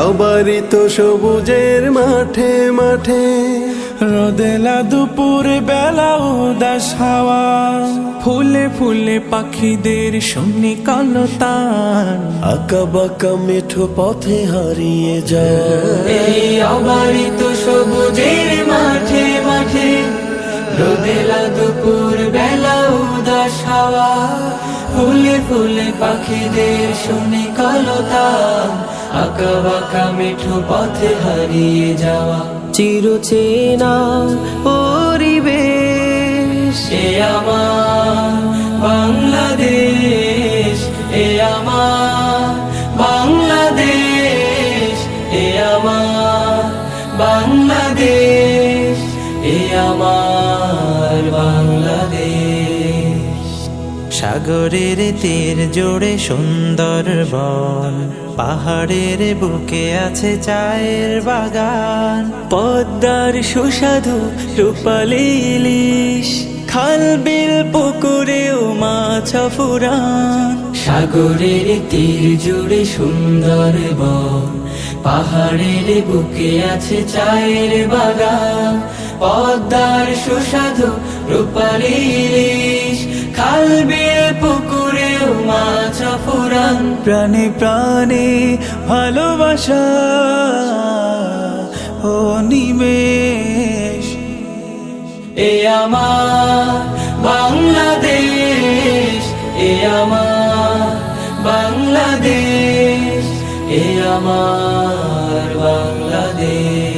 অবারিত সবুজের মাঠে মাঠে, রোদেলা দুপুর বেলা উদাস হাওয়া, ফুলে ফুলে পাখিদের শুনি কলতান, আঁকা বাঁকা মেঠো পথে হারিয়ে যায়। এই অবারিত সবুজের মাঠে মাঠে, রোদেলা দুপুর বেলা উদাস হাওয়া, ফুলে ফুলে পাখিদের শুনি কলতান, আঁকা বাঁকা মিঠু পথে হারিয়ে যাওয়া। চিরচেনা পরিবেশ, এ আমার বাংলাদেশ, এ আমার বাংলাদেশ, এ আমার বাংলাদেশ, এ আমার বাংলাদেশ। সাগরের তীর জোড়ে সুন্দর বন, পাহাড়ের বুকে আছে চায়ের বাগান, পদ্মার সুস্বাদু রূপালী ইলিশ, খাল বিল পুকুরেও মাছ ফুরান। সাগরের তীর জুড়ে সুন্দর বন, পাহাড়ের বুকে আছে চায়ের বাগান, পদ্মার সুস্বাদু রূপালী ইলিশ, খাল বিল পুকুরেও মাছ ফুরান। প্রাণে প্রাণে ভালোবাসা ও নিমেষ, এ আমার বাংলাদেশ, এ আমার বাংলাদেশ, এ আমার বাংলাদেশ।